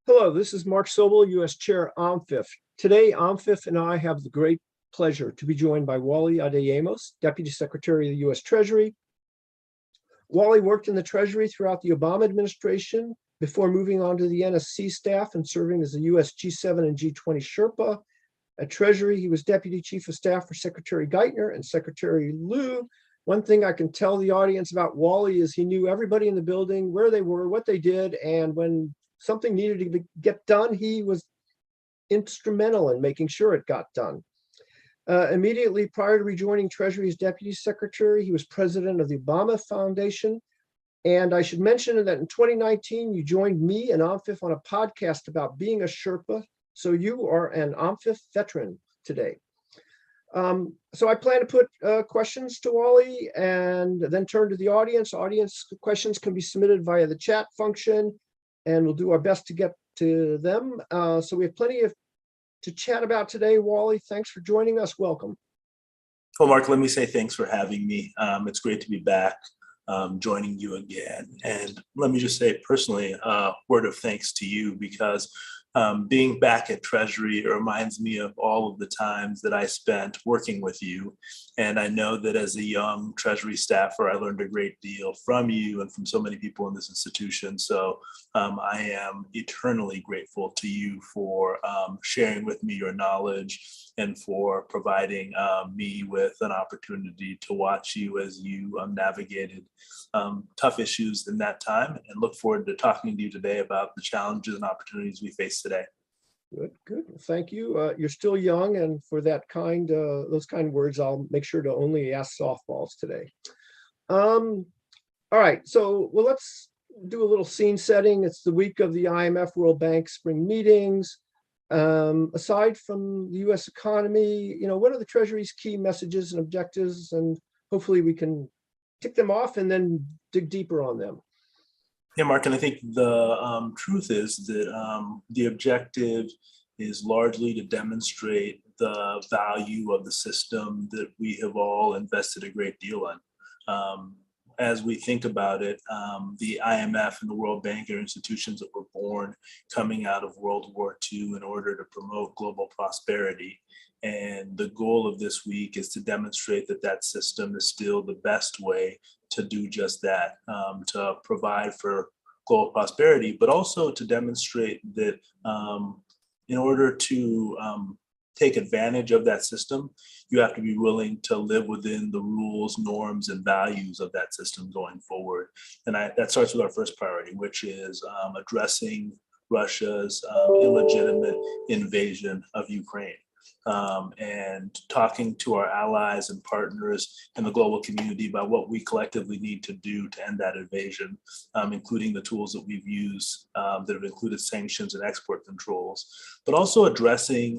Hello, this is Mark Sobel, US Chair OMFIF. Today, OMFIF and I have the great pleasure to be joined by Wally Adeyemo, Deputy Secretary of the US Treasury. Wally worked in the Treasury throughout the Obama administration before moving on to the NSC staff and serving as the US G7 and G20 Sherpa. At Treasury, he was Deputy Chief of Staff for Secretary Geithner and Secretary Liu. One thing I can tell the audience about Wally is he knew everybody in the building, where they were, what they did, and when something needed to get done, he was instrumental in making sure it got done. Immediately prior to rejoining Treasury as Deputy Secretary, he was president of the Obama Foundation. And I should mention that in 2019, you joined me and OMFIF on a podcast about being a Sherpa. So you are an OMFIF veteran today. So I plan to put questions to Wally and then turn to the audience. Audience questions can be submitted via the chat function, and we'll do our best to get to them. So we have plenty to chat about today. Wally, thanks for joining us. Welcome. Well, Mark, let me say thanks for having me. It's great to be back, joining you again. And let me just say personally, word of thanks to you, because being back at Treasury reminds me of all of the times that I spent working with you. And I know that as a young Treasury staffer, I learned a great deal from you and from so many people in this institution. So I am eternally grateful to you for sharing with me your knowledge and for providing me with an opportunity to watch you as you navigated tough issues in that time, and look forward to talking to you today about the challenges and opportunities we face today. Good. Thank you. You're still young, and for that those kind words, I'll make sure to only ask softballs today. All right. So, well, let's do a little scene setting. It's the week of the IMF World Bank spring meetings. Aside from the U.S. economy, what are the Treasury's key messages and objectives? And hopefully we can tick them off and then dig deeper on them. Yeah, Mark, and I think the truth is that the objective is largely to demonstrate the value of the system that we have all invested a great deal in. As we think about it, the IMF and the World Bank are institutions that were born coming out of World War II in order to promote global prosperity. And the goal of this week is to demonstrate that that system is still the best way to do just that, to provide for global prosperity, but also to demonstrate that in order to take advantage of that system, you have to be willing to live within the rules, norms, and values of that system going forward. And that starts with our first priority, which is addressing Russia's illegitimate invasion of Ukraine. And talking to our allies and partners in the global community about what we collectively need to do to end that invasion, including the tools that we've used that have included sanctions and export controls, but also addressing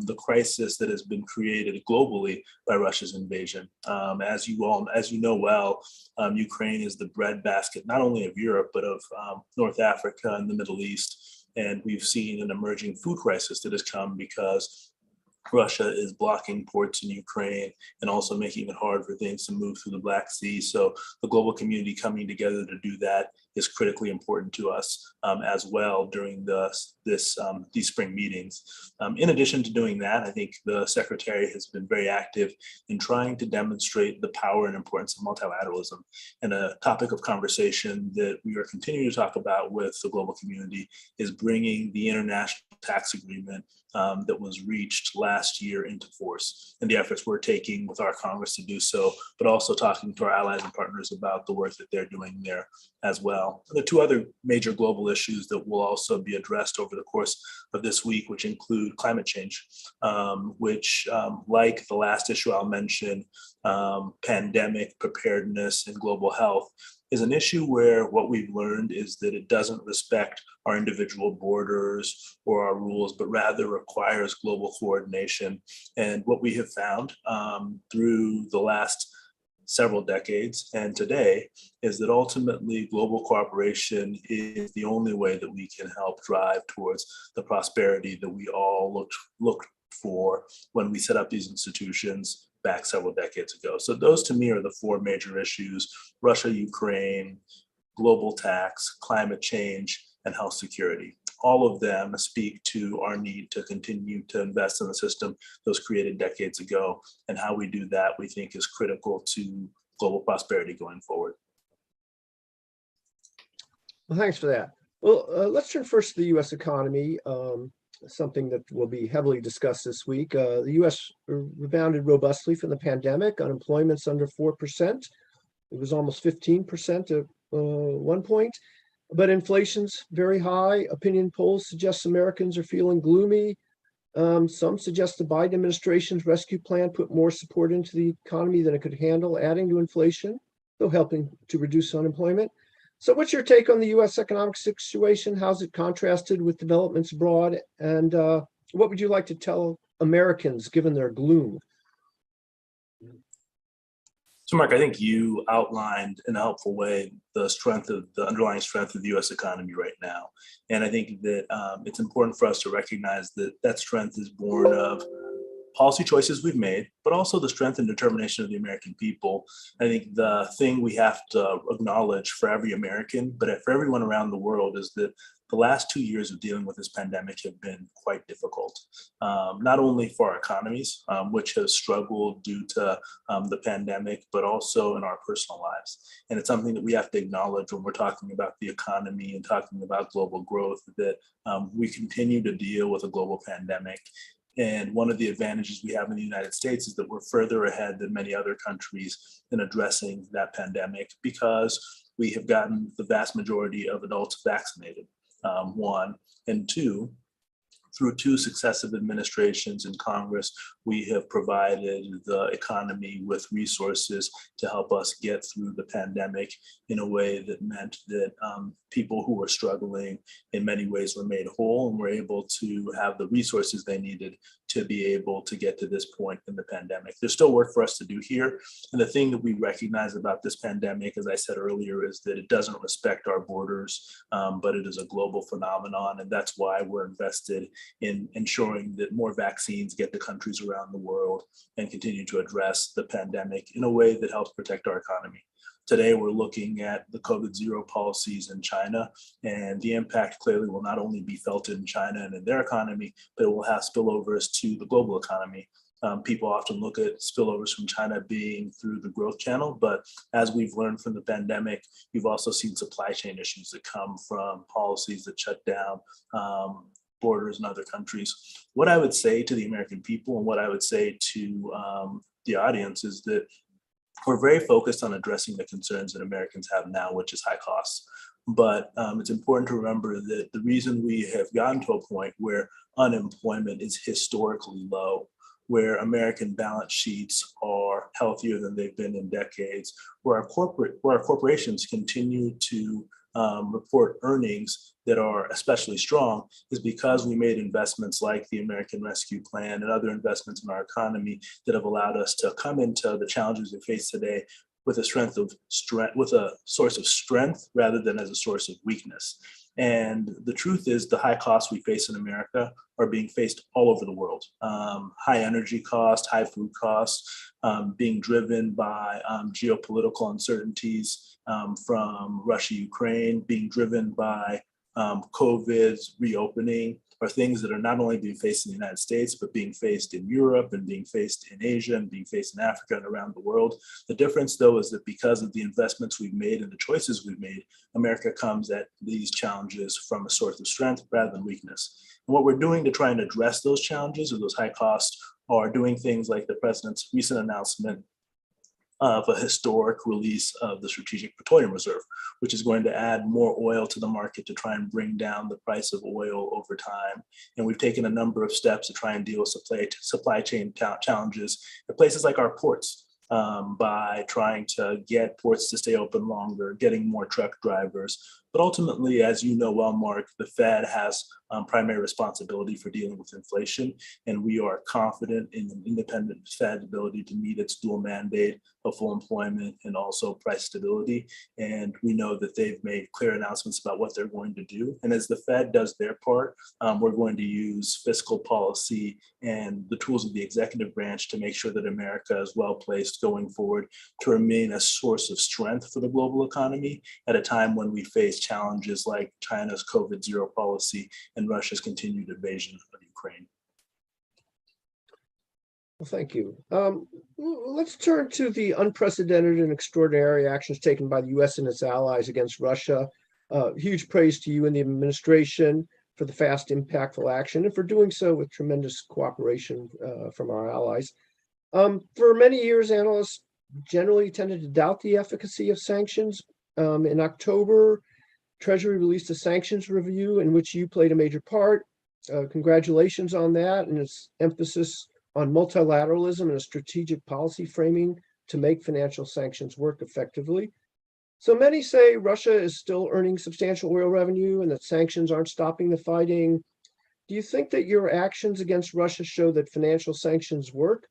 the crisis that has been created globally by Russia's invasion. As you know well, Ukraine is the breadbasket not only of Europe, but of North Africa and the Middle East. And we've seen an emerging food crisis that has come because Russia is blocking ports in Ukraine and also making it hard for things to move through the Black Sea. So the global community coming together to do that is critically important to us as well during these spring meetings. In addition to doing that, I think the Secretary has been very active in trying to demonstrate the power and importance of multilateralism. And a topic of conversation that we are continuing to talk about with the global community is bringing the international tax agreement that was reached last year into force, and the efforts we're taking with our Congress to do so, but also talking to our allies and partners about the work that they're doing there as well. The two other major global issues that will also be addressed over the course of this week, which include climate change, which, like the last issue I'll mention, pandemic preparedness and global health, is an issue where what we've learned is that it doesn't respect our individual borders or our rules, but rather requires global coordination. And what we have found through the last several decades and today is that ultimately global cooperation is the only way that we can help drive towards the prosperity that we all looked for when we set up these institutions back several decades ago. So those to me are the four major issues: Russia, Ukraine, global tax, climate change, and health security. All of them speak to our need to continue to invest in the system that was created decades ago, and how we do that, we think, is critical to global prosperity going forward. Well, thanks for that. Well, let's turn first to the U.S. economy, something that will be heavily discussed this week. The U.S. rebounded robustly from the pandemic. Unemployment's under 4%. It was almost 15% at one point, but inflation's very high. Opinion polls suggest Americans are feeling gloomy. Some suggest the Biden administration's rescue plan put more support into the economy than it could handle, adding to inflation, though helping to reduce unemployment. So what's your take on the U.S. economic situation? How's it contrasted with developments abroad? And what would you like to tell Americans given their gloom? So Mark, I think you outlined in a helpful way the underlying strength of the U.S. economy right now. And I think that it's important for us to recognize that that strength is born of policy choices we've made, but also the strength and determination of the American people. I think the thing we have to acknowledge for every American, but for everyone around the world, is that the last 2 years of dealing with this pandemic have been quite difficult, not only for our economies, which have struggled due to the pandemic, but also in our personal lives. And it's something that we have to acknowledge when we're talking about the economy and talking about global growth, that we continue to deal with a global pandemic. And one of the advantages we have in the United States is that we're further ahead than many other countries in addressing that pandemic, because we have gotten the vast majority of adults vaccinated, one. And two, through 2 successive administrations in Congress, we have provided the economy with resources to help us get through the pandemic in a way that meant that people who were struggling in many ways were made whole and were able to have the resources they needed to be able to get to this point in the pandemic. There's still work for us to do here. And the thing that we recognize about this pandemic, as I said earlier, is that it doesn't respect our borders, but it is a global phenomenon. And that's why we're invested in ensuring that more vaccines get to countries around the world and continue to address the pandemic in a way that helps protect our economy. Today, we're looking at the COVID-0 policies in China, and the impact clearly will not only be felt in China and in their economy, but it will have spillovers to the global economy. People often look at spillovers from China being through the growth channel, but as we've learned from the pandemic, you've also seen supply chain issues that come from policies that shut down borders in other countries. What I would say to the American people, and what I would say to the audience, is that we're very focused on addressing the concerns that Americans have now, which is high costs. But it's important to remember that the reason we have gotten to a point where unemployment is historically low, where American balance sheets are healthier than they've been in decades, where our corporations continue to report earnings that are especially strong, is because we made investments like the American Rescue Plan and other investments in our economy that have allowed us to come into the challenges we face today with a source of strength rather than as a source of weakness. And the truth is, the high costs we face in America are being faced all over the world. High energy costs, high food costs, being driven by geopolitical uncertainties from Russia, Ukraine, being driven by COVID's reopening, are things that are not only being faced in the United States, but being faced in Europe and being faced in Asia and being faced in Africa and around the world. The difference, though, is that because of the investments we've made and the choices we've made, America comes at these challenges from a source of strength rather than weakness. And what we're doing to try and address those challenges or those high costs are doing things like the president's recent announcement of a historic release of the Strategic Petroleum Reserve, which is going to add more oil to the market to try and bring down the price of oil over time. And we've taken a number of steps to try and deal with supply chain challenges at places like our ports, by trying to get ports to stay open longer, getting more truck drivers. But ultimately, as you know well, Mark, the Fed has primary responsibility for dealing with inflation, and we are confident in an independent Fed's ability to meet its dual mandate of full employment and also price stability. And we know that they've made clear announcements about what they're going to do. And as the Fed does their part, we're going to use fiscal policy and the tools of the executive branch to make sure that America is well placed going forward to remain a source of strength for the global economy at a time when we face challenges like China's COVID-0 policy and Russia's continued invasion of Ukraine. Well, thank you. Let's turn to the unprecedented and extraordinary actions taken by the U.S. and its allies against Russia. Huge praise to you and the administration for the fast, impactful action and for doing so with tremendous cooperation from our allies. For many years, analysts generally tended to doubt the efficacy of sanctions. In October, Treasury released a sanctions review in which you played a major part. Congratulations on that and its emphasis on multilateralism and a strategic policy framing to make financial sanctions work effectively. So many say Russia is still earning substantial oil revenue and that sanctions aren't stopping the fighting. Do you think that your actions against Russia show that financial sanctions work,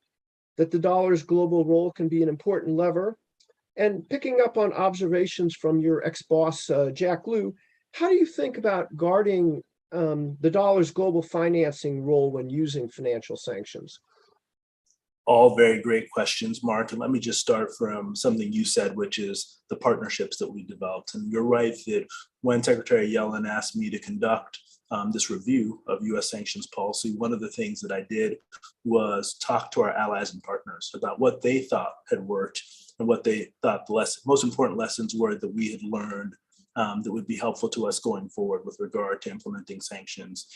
that the dollar's global role can be an important lever? And picking up on observations from your ex-boss, Jack Lew, how do you think about guarding the dollar's global financing role when using financial sanctions? All very great questions, Mark. And let me just start from something you said, which is the partnerships that we developed. And you're right that when Secretary Yellen asked me to conduct this review of US sanctions policy, one of the things that I did was talk to our allies and partners about what they thought had worked and what they thought the most important lessons were that we had learned that would be helpful to us going forward with regard to implementing sanctions.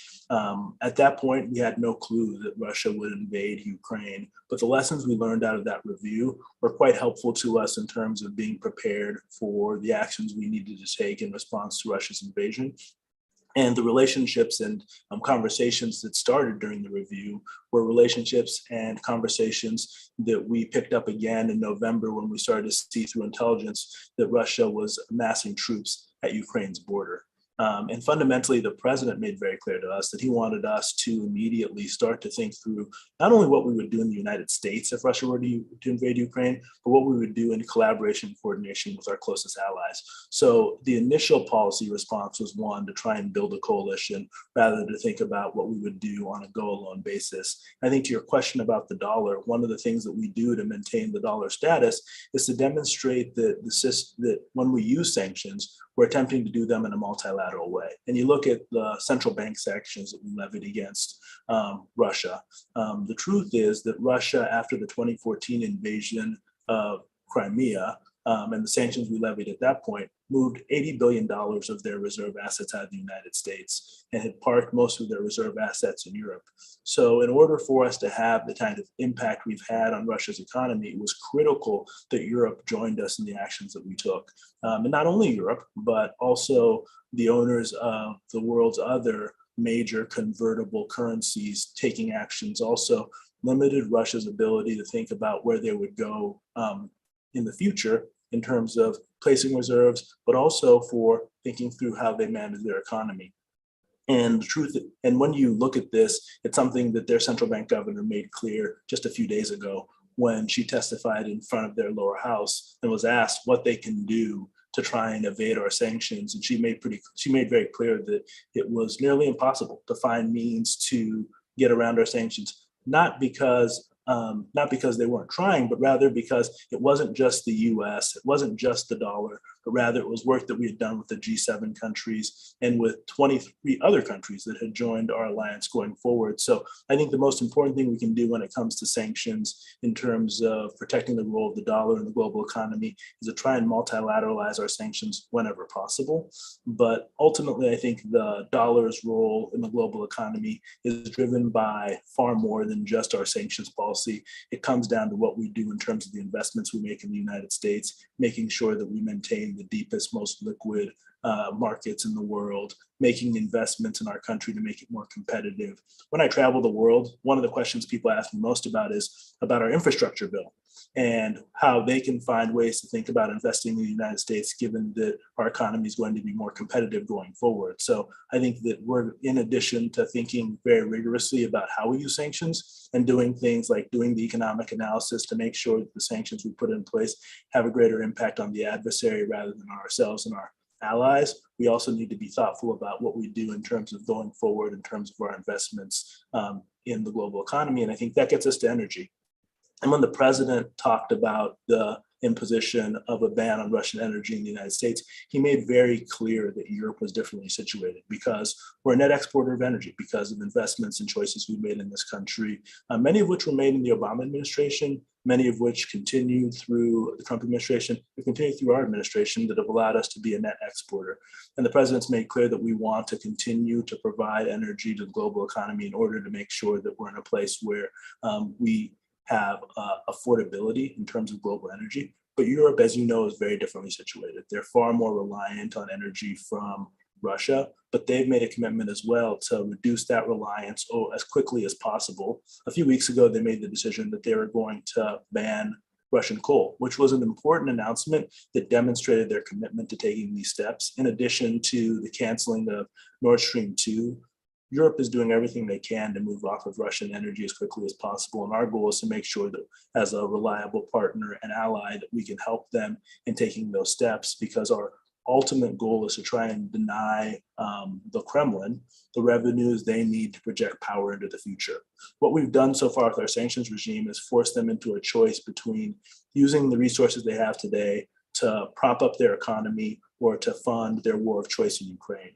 At that point, we had no clue that Russia would invade Ukraine, but the lessons we learned out of that review were quite helpful to us in terms of being prepared for the actions we needed to take in response to Russia's invasion. And the relationships and conversations that started during the review were relationships and conversations that we picked up again in November when we started to see through intelligence that Russia was amassing troops at Ukraine's border. And fundamentally, the president made very clear to us that he wanted us to immediately start to think through not only what we would do in the United States if Russia were to invade Ukraine, but what we would do in collaboration and coordination with our closest allies. So the initial policy response was one to try and build a coalition rather than to think about what we would do on a go-alone basis. I think to your question about the dollar, one of the things that we do to maintain the dollar status is to demonstrate that when we use sanctions, we're attempting to do them in a multilateral way. And you look at the central bank sanctions that we levied against Russia. The truth is that Russia, after the 2014 invasion of Crimea and the sanctions we levied at that point, moved $80 billion of their reserve assets out of the United States and had parked most of their reserve assets in Europe. So in order for us to have the kind of impact we've had on Russia's economy, it was critical that Europe joined us in the actions that we took. And not only Europe, but also the owners of the world's other major convertible currencies taking actions also limited Russia's ability to think about where they would go in the future in terms of placing reserves, but also for thinking through how they manage their economy. And the truth, and when you look at this, it's something that their central bank governor made clear just a few days ago when she testified in front of their lower house and was asked what they can do to try and evade our sanctions. And she made very clear that it was nearly impossible to find means to get around our sanctions, not because they weren't trying, but rather because it wasn't just the US, it wasn't just the dollar, but rather it was work that we had done with the G7 countries and with 23 other countries that had joined our alliance going forward. So I think the most important thing we can do when it comes to sanctions in terms of protecting the role of the dollar in the global economy is to try and multilateralize our sanctions whenever possible. But ultimately, I think the dollar's role in the global economy is driven by far more than just our sanctions policy. It comes down to what we do in terms of the investments we make in the United States, making sure that we maintain the deepest, most liquid markets in the world, making investments in our country to make it more competitive. When I travel the world, one of the questions people ask me most about is about our infrastructure bill and how they can find ways to think about investing in the United States, given that our economy is going to be more competitive going forward. So I think that we're, in addition to thinking very rigorously about how we use sanctions and doing things like doing the economic analysis to make sure that the sanctions we put in place have a greater impact on the adversary rather than on ourselves and our allies, we also need to be thoughtful about what we do in terms of going forward, in terms of our investments in the global economy. And I think that gets us to energy. And when the president talked about the imposition of a ban on Russian energy in the United States, he made very clear that Europe was differently situated because we're a net exporter of energy because of investments and choices we made in this country, many of which were made in the Obama administration, many of which continued through the Trump administration, and continued through our administration that have allowed us to be a net exporter. And the president's made clear that we want to continue to provide energy to the global economy in order to make sure that we're in a place where we have affordability in terms of global energy. But Europe, as you know, is very differently situated. They're far more reliant on energy from Russia, but they've made a commitment as well to reduce that reliance as quickly as possible. A few weeks ago, they made the decision that they were going to ban Russian coal, which was an important announcement that demonstrated their commitment to taking these steps. In addition to the canceling of Nord Stream 2, Europe is doing everything they can to move off of Russian energy as quickly as possible. And our goal is to make sure that as a reliable partner and ally that we can help them in taking those steps, because our ultimate goal is to try and deny the Kremlin the revenues they need to project power into the future. What we've done so far with our sanctions regime is force them into a choice between using the resources they have today to prop up their economy or to fund their war of choice in Ukraine.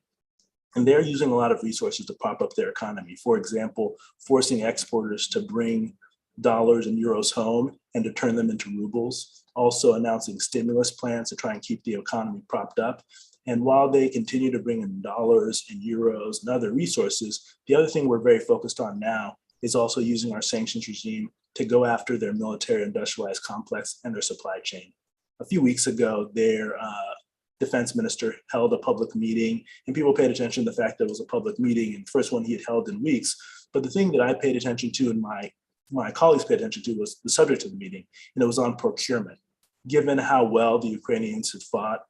And they're using a lot of resources to prop up their economy. For example, forcing exporters to bring dollars and euros home and to turn them into rubles. Also announcing stimulus plans to try and keep the economy propped up. And while they continue to bring in dollars and euros and other resources, the other thing we're very focused on now is also using our sanctions regime to go after their military industrialized complex and their supply chain. A few weeks ago, their defense minister held a public meeting, and people paid attention to the fact that it was a public meeting and the first one he had held in weeks. But the thing that I paid attention to and my colleagues paid attention to was the subject of the meeting, and it was on procurement. Given how well the Ukrainians had fought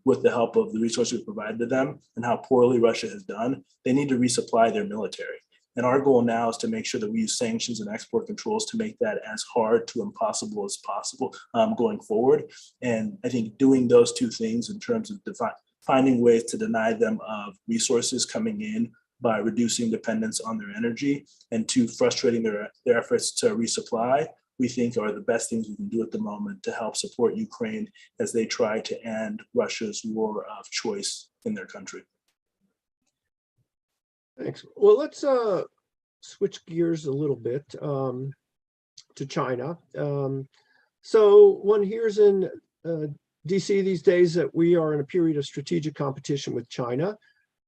with the help of the resources we provided to them and how poorly Russia has done, they need to resupply their military. And our goal now is to make sure that we use sanctions and export controls to make that as hard to impossible as possible going forward. And I think doing those two things in terms of finding ways to deny them of resources coming in by reducing dependence on their energy and to frustrating their efforts to resupply, we think are the best things we can do at the moment to help support Ukraine as they try to end Russia's war of choice in their country. Thanks. Well, let's switch gears a little bit to China. So one hears in DC these days that we are in a period of strategic competition with China.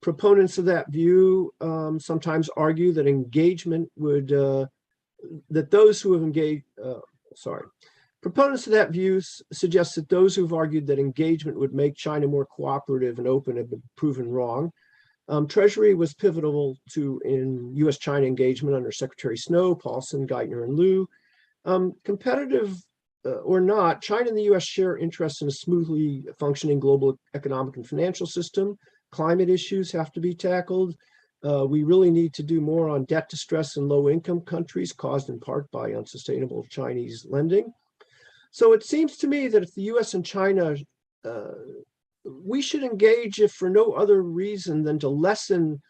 Proponents of that view sometimes argue that engagement would, that those who have engaged, proponents of that view suggest that those who've argued that engagement would make China more cooperative and open have been proven wrong. Treasury was pivotal in US-China engagement under Secretary Snow, Paulson, Geithner, and Liu. Competitive or not, China and the US share interests in a smoothly functioning global economic and financial system. Climate issues have to be tackled. We really need to do more on debt distress in low-income countries caused in part by unsustainable Chinese lending. So it seems to me that if the US and China we should engage if for no other reason than to lessen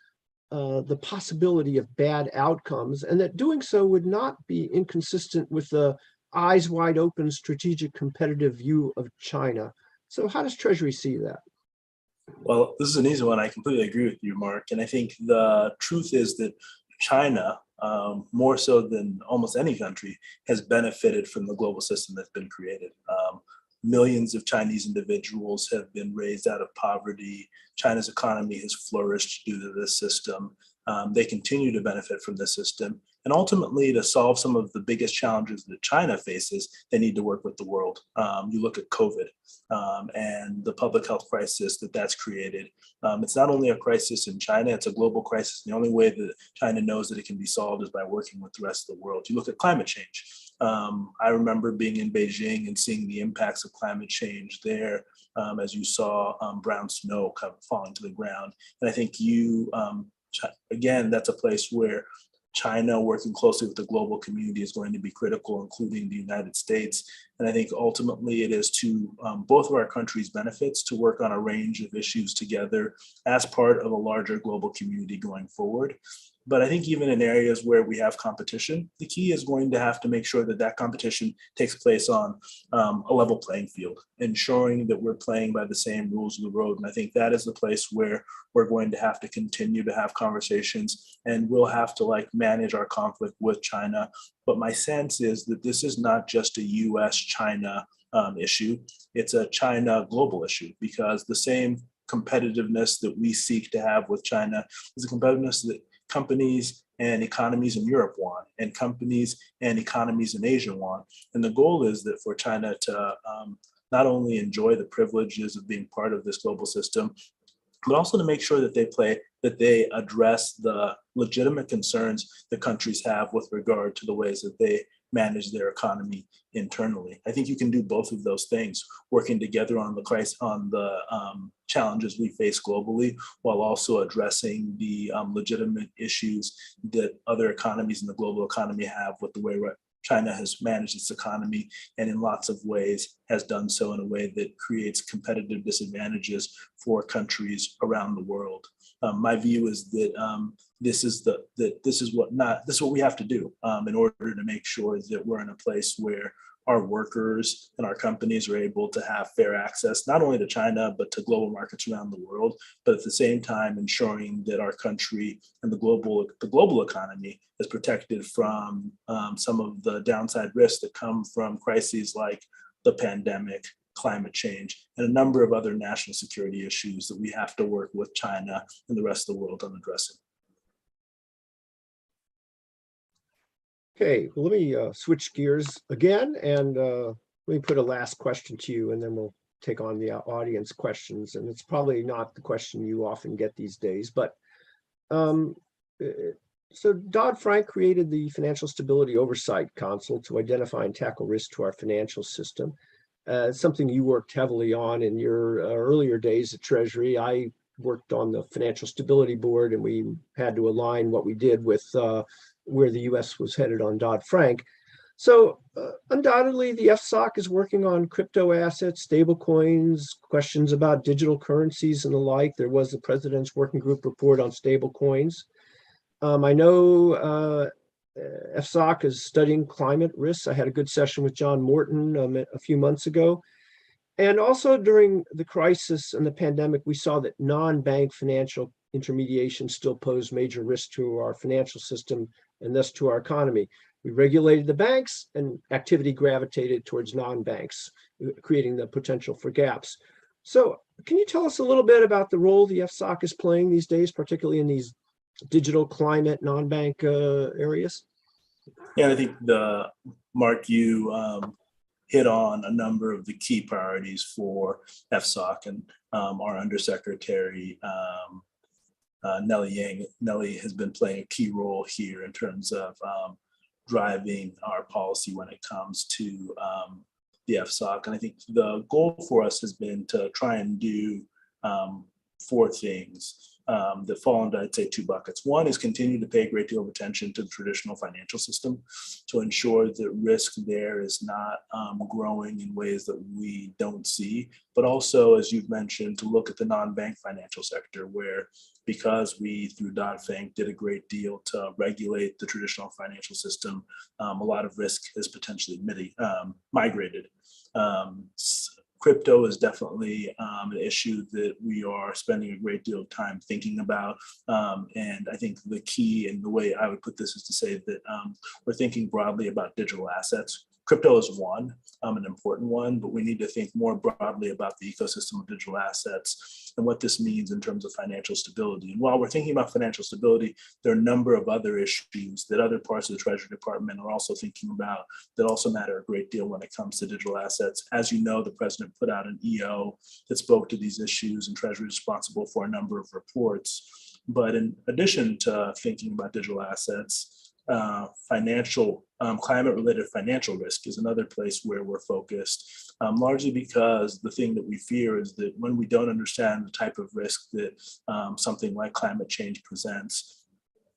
the possibility of bad outcomes, and that doing so would not be inconsistent with the eyes wide open strategic competitive view of China. So how does Treasury see that? Well, this is an easy one. I completely agree with you, Mark. And I think the truth is that China, more so than almost any country, has benefited from the global system that's been created. Millions of Chinese individuals have been raised out of poverty. China's economy has flourished due to this system. They continue to benefit from this system. And ultimately, to solve some of the biggest challenges that China faces, they need to work with the world. You look at COVID and the public health crisis that's created. It's not only a crisis in China, it's a global crisis. The only way that China knows that it can be solved is by working with the rest of the world. You look at climate change. I remember being in Beijing and seeing the impacts of climate change there as you saw brown snow kind of falling to the ground. And I think again, that's a place where China working closely with the global community is going to be critical, including the United States. And I think ultimately it is to both of our countries' benefits to work on a range of issues together as part of a larger global community going forward. But I think even in areas where we have competition, the key is going to have to make sure that that competition takes place on a level playing field, ensuring that we're playing by the same rules of the road. And I think that is the place where we're going to have to continue to have conversations, and we'll have to like manage our conflict with China. But my sense is that this is not just a US-China issue. It's a China global issue, because the same competitiveness that we seek to have with China is a competitiveness that companies and economies in Europe want, and companies and economies in Asia want. And the goal is that for China to not only enjoy the privileges of being part of this global system, but also to make sure that they address the legitimate concerns that countries have with regard to the ways that they manage their economy internally. I think you can do both of those things, working together on the challenges we face globally, while also addressing the legitimate issues that other economies in the global economy have with the way China has managed its economy, and in lots of ways has done so in a way that creates competitive disadvantages for countries around the world. My view is that this is what we have to do in order to make sure that we're in a place where our workers and our companies are able to have fair access, not only to China, but to global markets around the world, but at the same time ensuring that our country and the global economy is protected from some of the downside risks that come from crises like the pandemic, climate change, and a number of other national security issues that we have to work with China and the rest of the world on addressing. Okay, well, let me switch gears again, and let me put a last question to you, and then we'll take on the audience questions. And it's probably not the question you often get these days, but so Dodd-Frank created the Financial Stability Oversight Council to identify and tackle risk to our financial system. Something you worked heavily on in your earlier days at Treasury. I worked on the Financial Stability Board, and we had to align what we did with where the US was headed on Dodd-Frank. So undoubtedly, the FSOC is working on crypto assets, stable coins, questions about digital currencies and the like. There was the President's Working Group report on stable coins. I know FSOC is studying climate risks. I had a good session with John Morton a few months ago. And also during the crisis and the pandemic, we saw that non-bank financial intermediation still posed major risks to our financial system and thus to our economy. We regulated the banks, and activity gravitated towards non-banks, creating the potential for gaps. So can you tell us a little bit about the role the FSOC is playing these days, particularly in these digital climate non-bank areas? Yeah, I think Mark, you hit on a number of the key priorities for FSOC, and our Undersecretary Nellie Yang. Nellie has been playing a key role here in terms of driving our policy when it comes to the FSOC. And I think the goal for us has been to try and do four things that fall into, I'd say, two buckets. One is continue to pay a great deal of attention to the traditional financial system to ensure that risk there is not growing in ways that we don't see, but also, as you've mentioned, to look at the non-bank financial sector, where because we, through Dodd-Frank, did a great deal to regulate the traditional financial system, a lot of risk is potentially migrated. Crypto is definitely an issue that we are spending a great deal of time thinking about. And I think the key, and the way I would put this, is to say that we're thinking broadly about digital assets. Crypto is one, an important one, but we need to think more broadly about the ecosystem of digital assets and what this means in terms of financial stability. And while we're thinking about financial stability, there are a number of other issues that other parts of the Treasury Department are also thinking about that also matter a great deal when it comes to digital assets. As you know, the President put out an EO that spoke to these issues, and Treasury is responsible for a number of reports. But in addition to thinking about digital assets, financial climate-related financial risk is another place where we're focused, largely because the thing that we fear is that when we don't understand the type of risk that something like climate change presents,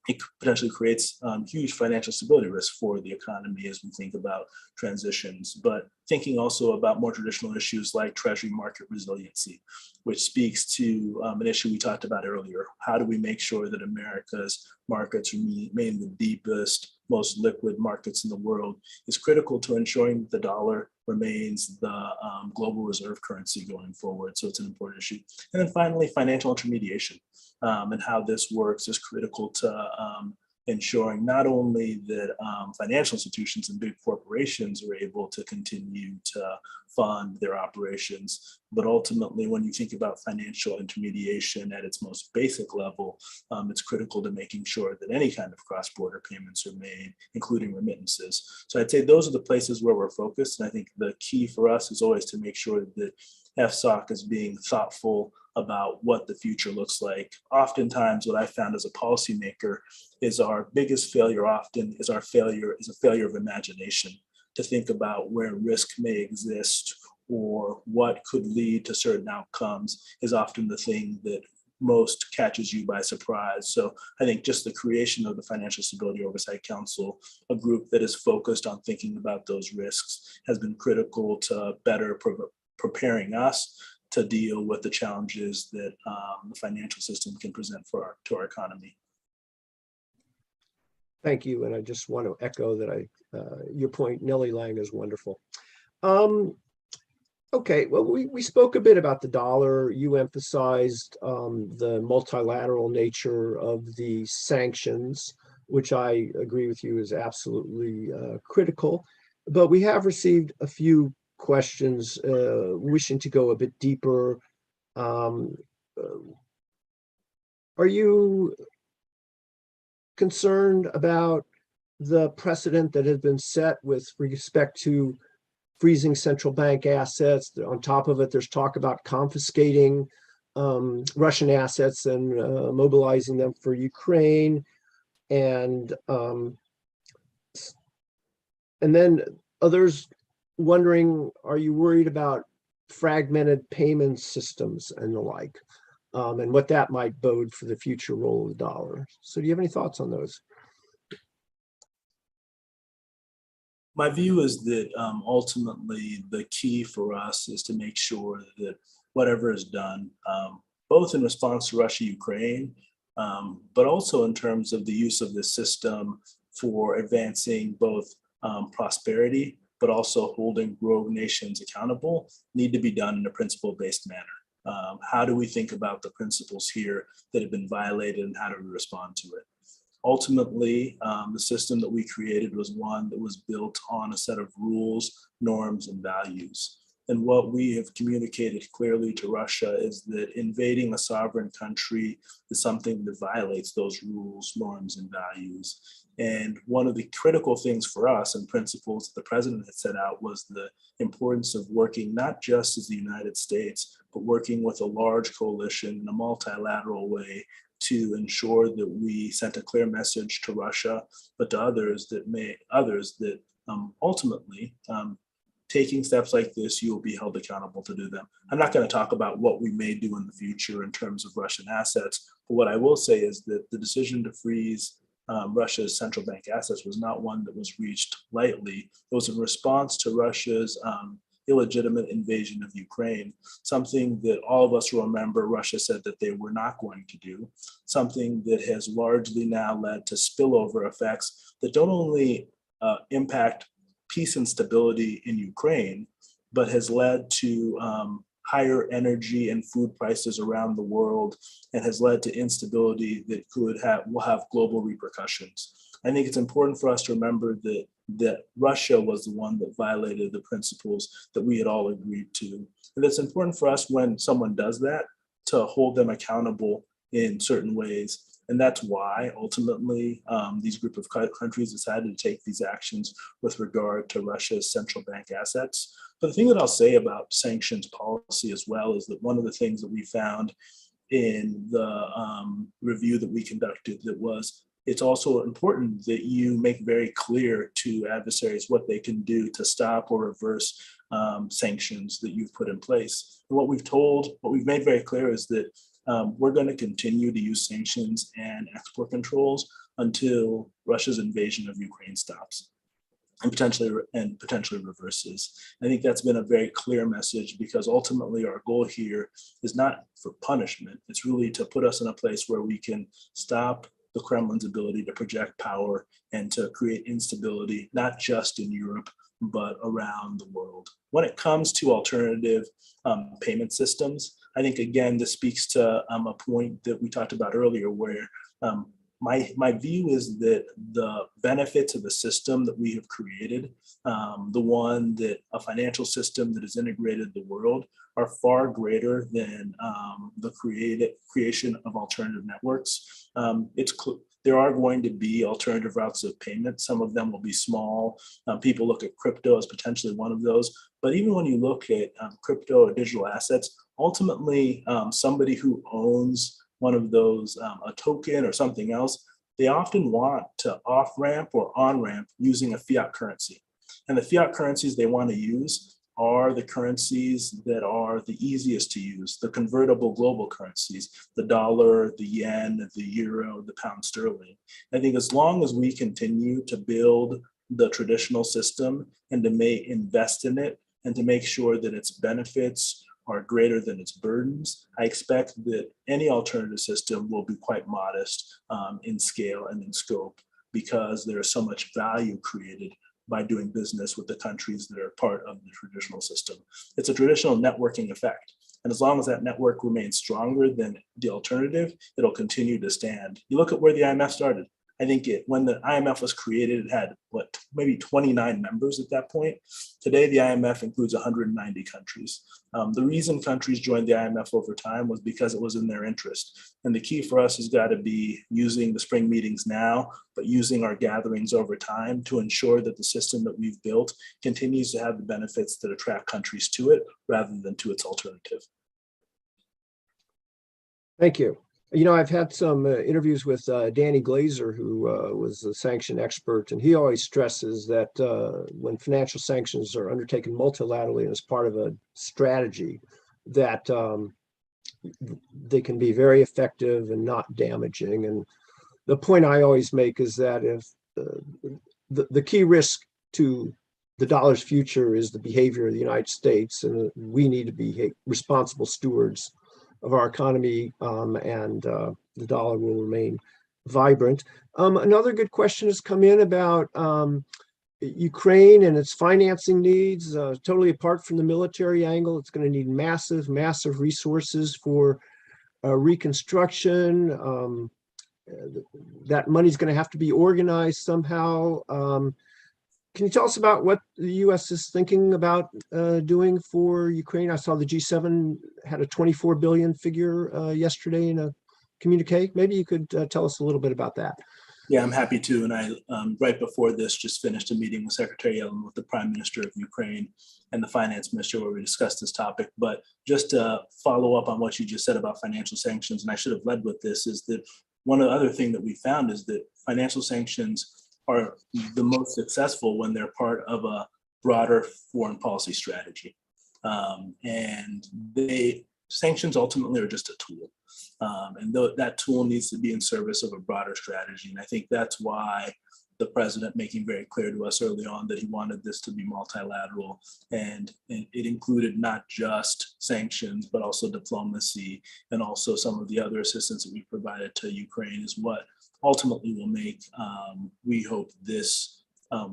it potentially creates huge financial stability risk for the economy as we think about transitions, but thinking also about more traditional issues like Treasury market resiliency, which speaks to an issue we talked about earlier. How do we make sure that America's markets remain the deepest, most liquid markets in the world is critical to ensuring that the dollar remains the global reserve currency going forward. So it's an important issue. And then finally, financial intermediation. And how this works is critical to ensuring not only that financial institutions and big corporations are able to continue to fund their operations, but ultimately when you think about financial intermediation at its most basic level, it's critical to making sure that any kind of cross-border payments are made, including remittances. So I'd say those are the places where we're focused. And I think the key for us is always to make sure that FSOC is being thoughtful about what the future looks like. Oftentimes, what I found as a policymaker is our biggest failure often is a failure of imagination, to think about where risk may exist or what could lead to certain outcomes is often the thing that most catches you by surprise. So I think just the creation of the Financial Stability Oversight Council, a group that is focused on thinking about those risks, has been critical to better preparing us to deal with the challenges that the financial system can present to our economy. Thank you. And I just want to echo that your point, Nellie Lang, is wonderful. Okay, well, we spoke a bit about the dollar. You emphasized the multilateral nature of the sanctions, which I agree with you is absolutely critical. But we have received a few questions wishing to go a bit deeper. Are you concerned about the precedent that has been set with respect to freezing central bank assets? On top of it, there's talk about confiscating Russian assets and mobilizing them for Ukraine. And then others wondering, are you worried about fragmented payment systems and the like, and what that might bode for the future role of the dollar? So do you have any thoughts on those? My view is that ultimately the key for us is to make sure that whatever is done, both in response to Russia, Ukraine, but also in terms of the use of this system for advancing both prosperity, but also holding rogue nations accountable, need to be done in a principle-based manner. How do we think about the principles here that have been violated and how do we respond to it? Ultimately, the system that we created was one that was built on a set of rules, norms, and values. And what we have communicated clearly to Russia is that invading a sovereign country is something that violates those rules, norms, and values. And one of the critical things for us and principles the president had set out was the importance of working not just as the United States, but working with a large coalition in a multilateral way to ensure that we sent a clear message to Russia, but to others that ultimately, taking steps like this, you will be held accountable to do them. I'm not going to talk about what we may do in the future in terms of Russian assets, but what I will say is that the decision to freeze Russia's central bank assets was not one that was reached lightly. It was in response to Russia's illegitimate invasion of Ukraine, something that all of us will remember Russia said that they were not going to do, something that has largely now led to spillover effects that don't only impact peace and stability in Ukraine, but has led to higher energy and food prices around the world and has led to instability that will have global repercussions. I think it's important for us to remember that Russia was the one that violated the principles that we had all agreed to. And it's important for us when someone does that to hold them accountable in certain ways. And that's why ultimately these group of countries decided to take these actions with regard to Russia's central bank assets. But the thing that I'll say about sanctions policy as well is that one of the things that we found in the review that we conducted that was it's also important that you make very clear to adversaries what they can do to stop or reverse sanctions that you've put in place. And what we've made very clear is that we're going to continue to use sanctions and export controls until Russia's invasion of Ukraine stops and potentially reverses. I think that's been a very clear message, because ultimately our goal here is not for punishment. It's really to put us in a place where we can stop the Kremlin's ability to project power and to create instability, not just in Europe, but around the world. When it comes to alternative payment systems, I think, again, this speaks to a point that we talked about earlier, where my view is that the benefits of the system that we have created, the one that a financial system that has integrated the world, are far greater than the creation of alternative networks. There are going to be alternative routes of payment. Some of them will be small. People look at crypto as potentially one of those. But even when you look at crypto or digital assets, ultimately somebody who owns one of those, a token or something else, they often want to off-ramp or on-ramp using a fiat currency. And the fiat currencies they want to use are the currencies that are the easiest to use, the convertible global currencies, the dollar, the yen, the euro, the pound sterling. I think as long as we continue to build the traditional system and to invest in it and to make sure that its benefits are greater than its burdens, I expect that any alternative system will be quite modest in scale and in scope, because there is so much value created by doing business with the countries that are part of the traditional system. It's a traditional networking effect. And as long as that network remains stronger than the alternative, it'll continue to stand. You look at where the IMF started. I think when the IMF was created, it had maybe 29 members at that point. Today, the IMF includes 190 countries. The reason countries joined the IMF over time was because it was in their interest. And the key for us has got to be using the spring meetings now, but using our gatherings over time to ensure that the system that we've built continues to have the benefits that attract countries to it rather than to its alternative. Thank you. You know, I've had some interviews with Danny Glazer, who was a sanction expert, and he always stresses that when financial sanctions are undertaken multilaterally and as part of a strategy, that they can be very effective and not damaging. And the point I always make is that if the key risk to the dollar's future is the behavior of the United States, and we need to be responsible stewards of our economy, and the dollar will remain vibrant. Another good question has come in about Ukraine and its financing needs, totally apart from the military angle. It's going to need massive, massive resources for reconstruction. That money's going to have to be organized somehow. Can you tell us about what the U.S. is thinking about doing for Ukraine? I saw the G7 had a 24 billion figure yesterday in a communique. Maybe you could tell us a little bit about that. Yeah, I'm happy to. And I, right before this, just finished a meeting with Secretary Yellen, with the Prime Minister of Ukraine and the Finance Minister, where we discussed this topic. But just to follow up on what you just said about financial sanctions, and I should have led with this, is that one other thing that we found is that financial sanctions are the most successful when they're part of a broader foreign policy strategy. And sanctions ultimately are just a tool. And that tool needs to be in service of a broader strategy. And I think that's why the president making very clear to us early on that he wanted this to be multilateral. And it included not just sanctions, but also diplomacy, and also some of the other assistance that we provided to Ukraine is what ultimately will make, we hope, this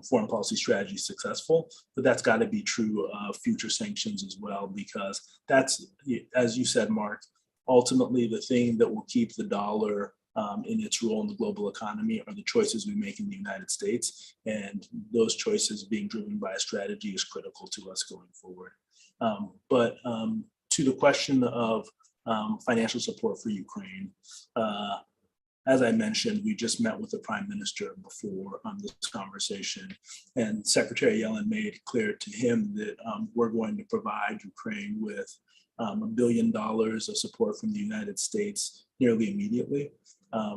foreign policy strategy successful. But that's got to be true of future sanctions as well, because that's, as you said, Mark, ultimately the thing that will keep the dollar in its role in the global economy are the choices we make in the United States. And those choices being driven by a strategy is critical to us going forward. But to the question of financial support for Ukraine, as I mentioned, we just met with the Prime Minister before this conversation, and Secretary Yellen made clear to him that we're going to provide Ukraine with $1 billion of support from the United States nearly immediately.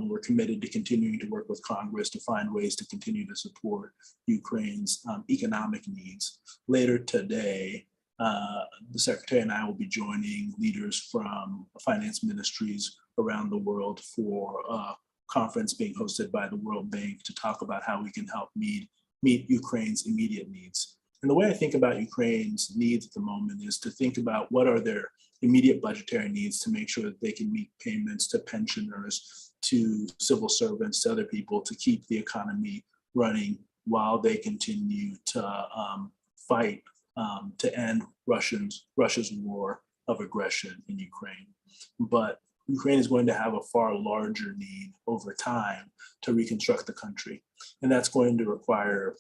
We're committed to continuing to work with Congress to find ways to continue to support Ukraine's economic needs. Later today, the Secretary and I will be joining leaders from finance ministries around the world for a conference being hosted by the World Bank to talk about how we can help meet Ukraine's immediate needs. And the way I think about Ukraine's needs at the moment is to think about what are their immediate budgetary needs to make sure that they can meet payments to pensioners, to civil servants, to other people, to keep the economy running while they continue to fight to end Russia's war of aggression in Ukraine. But Ukraine is going to have a far larger need over time to reconstruct the country. And that's going to require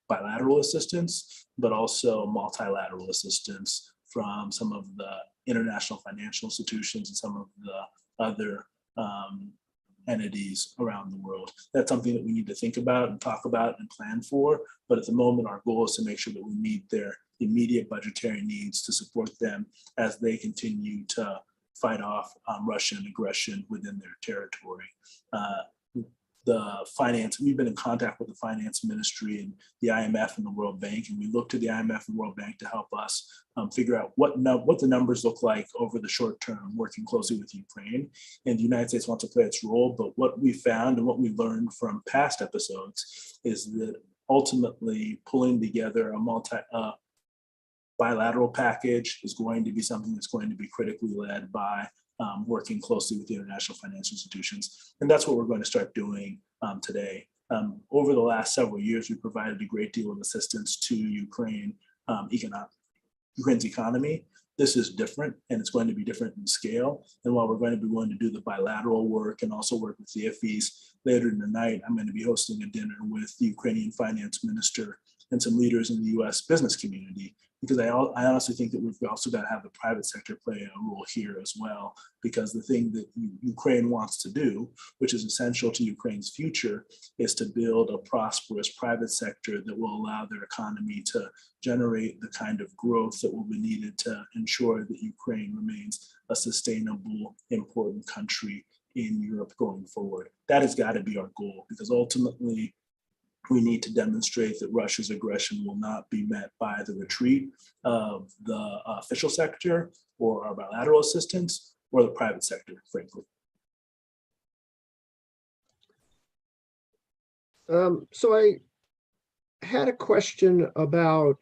bilateral assistance, but also multilateral assistance from some of the international financial institutions and some of the other entities around the world. That's something that we need to think about and talk about and plan for. But at the moment, our goal is to make sure that we meet their immediate budgetary needs to support them as they continue to fight off Russian aggression within their territory. We've been in contact with the finance ministry and the IMF and the World Bank, and we look to the IMF and World Bank to help us figure out what the numbers look like over the short term, working closely with Ukraine. And the United States wants to play its role, but what we found and what we learned from past episodes is that ultimately pulling together a bilateral package is going to be something that's going to be critically led by working closely with the international financial institutions. And that's what we're going to start doing today. Over the last several years, we provided a great deal of assistance to Ukraine's economy. This is different, and it's going to be different in scale. And while we're going to be willing to do the bilateral work and also work with the IFEs, later in the night, I'm going to be hosting a dinner with the Ukrainian finance minister and some leaders in the US business community, because I honestly think that we've also got to have the private sector play a role here as well, because the thing that Ukraine wants to do, which is essential to Ukraine's future, is to build a prosperous private sector that will allow their economy to generate the kind of growth that will be needed to ensure that Ukraine remains a sustainable, important country in Europe going forward. That has got to be our goal, because ultimately, we need to demonstrate that Russia's aggression will not be met by the retreat of the official sector or our bilateral assistance or the private sector, frankly. So I had a question about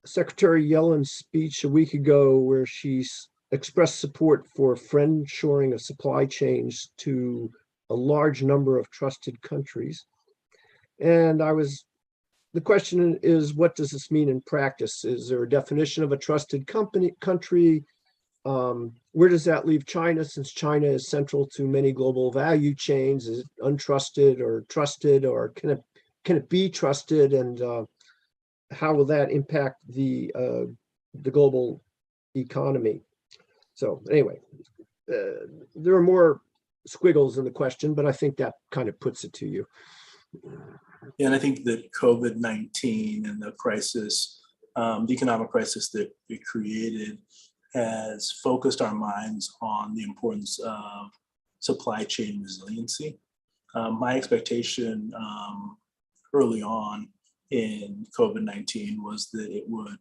Secretary Yellen's speech a week ago, where she expressed support for friend-shoring of supply chains to a large number of trusted countries. And the question is, what does this mean in practice? Is there a definition of a trusted country? Where does that leave China, since China is central to many global value chains? Is it untrusted or trusted, or can it be trusted? And how will that impact the global economy? So anyway, there are more squiggles in the question, but I think that kind of puts it to you. Yeah, and I think that COVID-19 and the crisis, the economic crisis that it created, has focused our minds on the importance of supply chain resiliency. My expectation early on in COVID-19 was that it would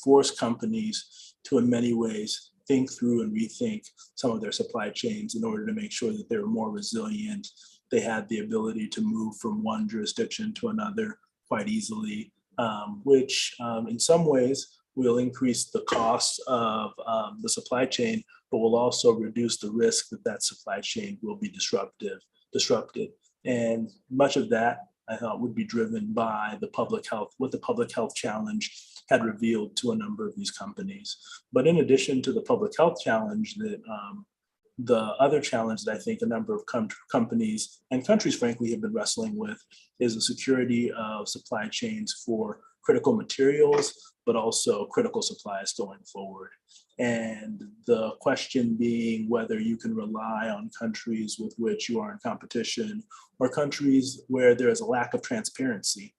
force companies to, in many ways, think through and rethink some of their supply chains in order to make sure that they were more resilient. They had the ability to move from one jurisdiction to another quite easily, which in some ways will increase the cost of the supply chain, but will also reduce the risk that that supply chain will be disrupted. And much of that, I thought, would be driven by the public health, what the public health challenge had revealed to a number of these companies. But in addition to the public health challenge, the other challenge that I think a number of companies and countries, frankly, have been wrestling with is the security of supply chains for critical materials, but also critical supplies going forward. And the question being whether you can rely on countries with which you are in competition or countries where there is a lack of transparency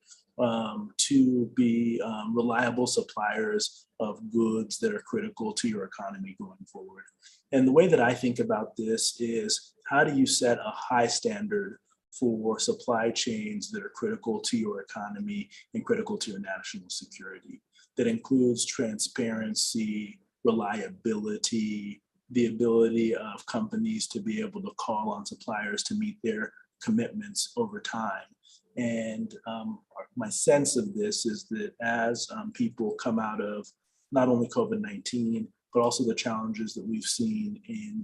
to be reliable suppliers of goods that are critical to your economy going forward. And the way that I think about this is, how do you set a high standard for supply chains that are critical to your economy and critical to your national security? that includes transparency, reliability, the ability of companies to be able to call on suppliers to meet their commitments over time. And my sense of this is that as people come out of not only COVID-19, but also the challenges that we've seen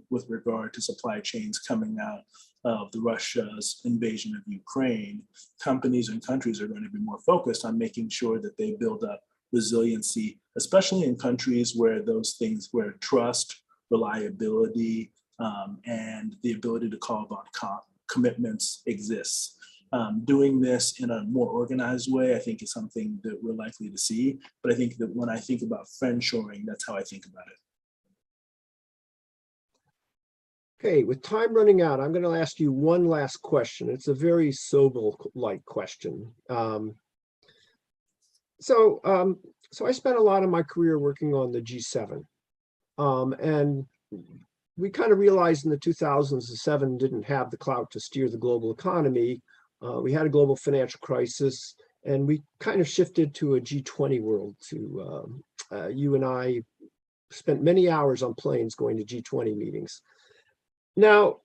with regard to supply chains coming out of Russia's invasion of Ukraine, companies and countries are going to be more focused on making sure that they build up resiliency, especially in countries where those things, where trust, reliability, and the ability to call upon commitments exists. Doing this in a more organized way, I think, is something that we're likely to see. But I think that when I think about friendshoring, that's how I think about it. Okay, with time running out, I'm going to ask you one last question. It's a very Sobel-like question. So I spent a lot of my career working on the G7. And we kind of realized in the 2000s, the seven didn't have the clout to steer the global economy. We had a global financial crisis, and we kind of shifted to a G20 world. You and I spent many hours on planes going to G20 meetings. Now,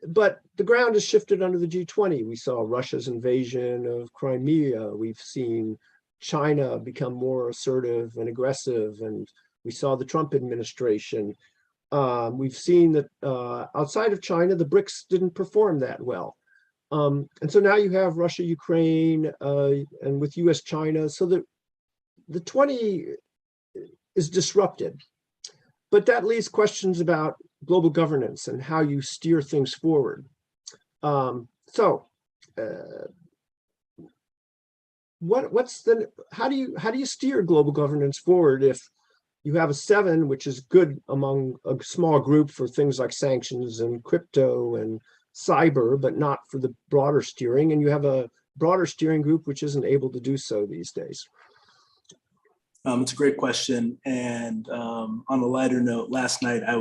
but the ground has shifted under the G20. We saw Russia's invasion of Crimea. We've seen China become more assertive and aggressive, and we saw the Trump administration. We've seen that outside of China, the BRICS didn't perform that well. And so now you have Russia, Ukraine, and with US, China. So the 20 is disrupted. But that leaves questions about global governance and how you steer things forward. How do you steer global governance forward if you have a seven, which is good among a small group for things like sanctions and crypto and cyber, but not for the broader steering, and you have a broader steering group which isn't able to do so these days? It's a great question. And on a lighter note, last night I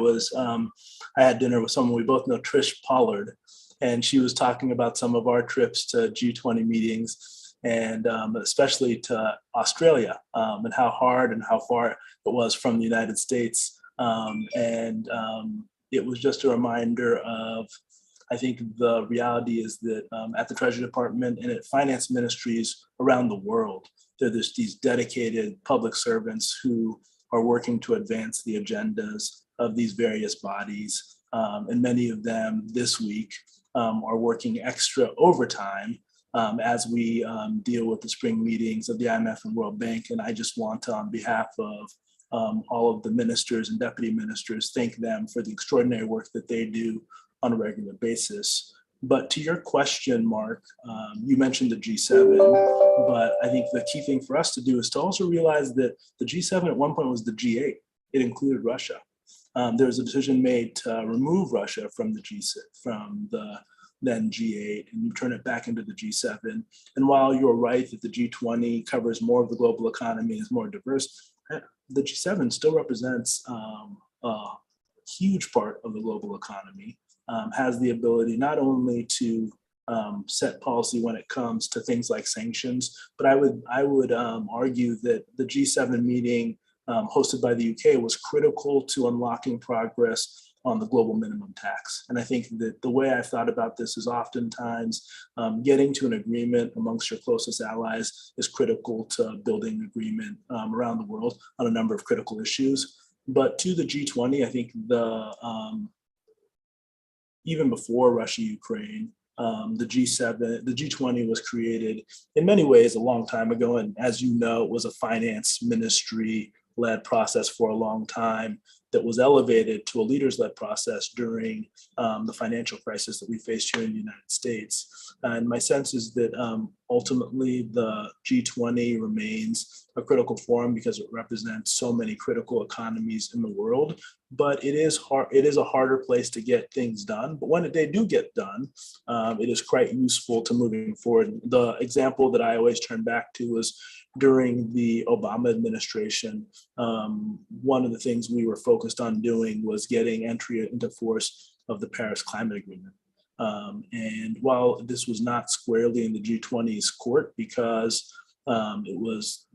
had dinner with someone we both know, Trish Pollard, and she was talking about some of our trips to G20 meetings, and especially to Australia, and how hard and how far it was from the United States. It was just a reminder of, I think the reality is that at the Treasury Department and at finance ministries around the world, there's these dedicated public servants who are working to advance the agendas of these various bodies. And many of them this week are working extra overtime as we deal with the spring meetings of the IMF and World Bank. And I just want to, on behalf of all of the ministers and deputy ministers, thank them for the extraordinary work that they do on a regular basis. But to your question, Mark, you mentioned the G7, but I think the key thing for us to do is to also realize that the G7 at one point was the G8. It included Russia. There was a decision made to remove Russia from the G6, from the then G8, and turn it back into the G7. And while you're right that the G20 covers more of the global economy and is more diverse, the G7 still represents a huge part of the global economy. Has the ability not only to set policy when it comes to things like sanctions, but I would argue that the G7 meeting hosted by the UK was critical to unlocking progress on the global minimum tax. And I think that the way I've thought about this is oftentimes getting to an agreement amongst your closest allies is critical to building agreement around the world on a number of critical issues. But to the G20, I think even before Russia, Ukraine, the G20 was created in many ways a long time ago. And as you know, it was a finance ministry-led process for a long time that was elevated to a leaders-led process during the financial crisis that we faced here in the United States. And my sense is that ultimately the G20 remains a critical forum because it represents so many critical economies in the world. But it is hard. It is a harder place to get things done. But when they do get done, it is quite useful to moving forward. The example that I always turn back to was during the Obama administration. One of the things we were focused on doing was getting entry into force of the Paris Climate Agreement. And while this was not squarely in the G20's court because it was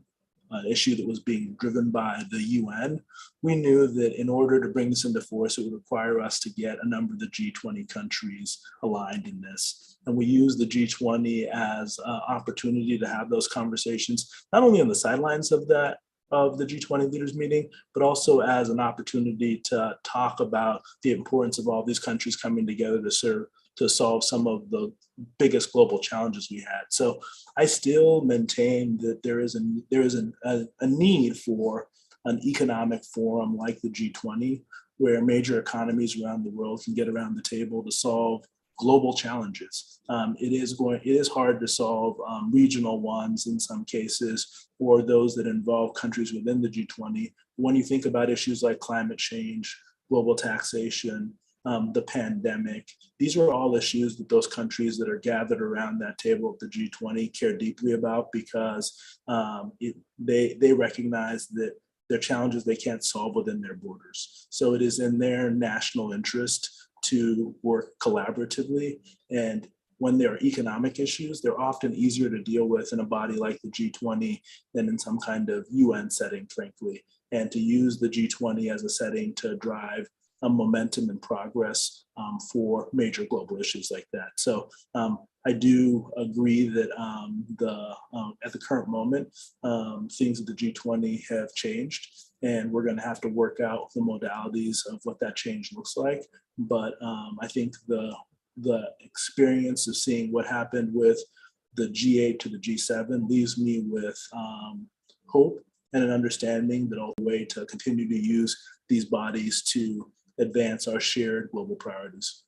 an issue that was being driven by the UN, we knew that in order to bring this into force, it would require us to get a number of the G20 countries aligned in this. And we used the G20 as an opportunity to have those conversations, not only on the sidelines of the G20 leaders meeting, but also as an opportunity to talk about the importance of all these countries coming together to solve some of the biggest global challenges we had. So I still maintain that there is a need for an economic forum like the G20, where major economies around the world can get around the table to solve global challenges. It is hard to solve regional ones in some cases, or those that involve countries within the G20. When you think about issues like climate change, global taxation, the pandemic, these are all issues that those countries that are gathered around that table at the G20 care deeply about, because they recognize that they're challenges they can't solve within their borders. So it is in their national interest to work collaboratively. And when there are economic issues, they're often easier to deal with in a body like the G20 than in some kind of UN setting, frankly. And to use the G20 as a setting to drive a momentum and progress for major global issues like that. So I do agree that at the current moment, things at the G20 have changed, and we're going to have to work out the modalities of what that change looks like. But I think the experience of seeing what happened with the G8 to the G7 leaves me with hope and an understanding that all the way to continue to use these bodies to advance our shared global priorities.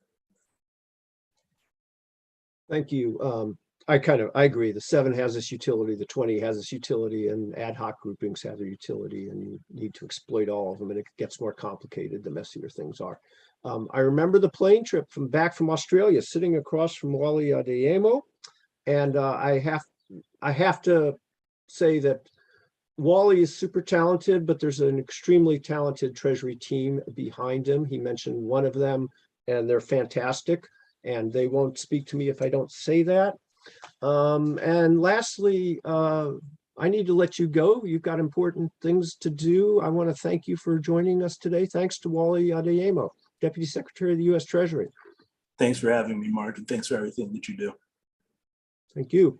Thank you. I agree. The 7 has this utility, the 20 has this utility, and ad hoc groupings have their utility, and you need to exploit all of them, and it gets more complicated the messier things are. I remember the plane trip back from Australia, sitting across from Wally Adeyemo, and I have to say that Wally is super talented, but there's an extremely talented Treasury team behind him. He mentioned one of them, and they're fantastic, and they won't speak to me if I don't say that. And lastly, I need to let you go. You've got important things to do. I want to thank you for joining us today. Thanks to Wally Adeyemo, Deputy Secretary of the US Treasury. Thanks for having me, Mark, and thanks for everything that you do. Thank you.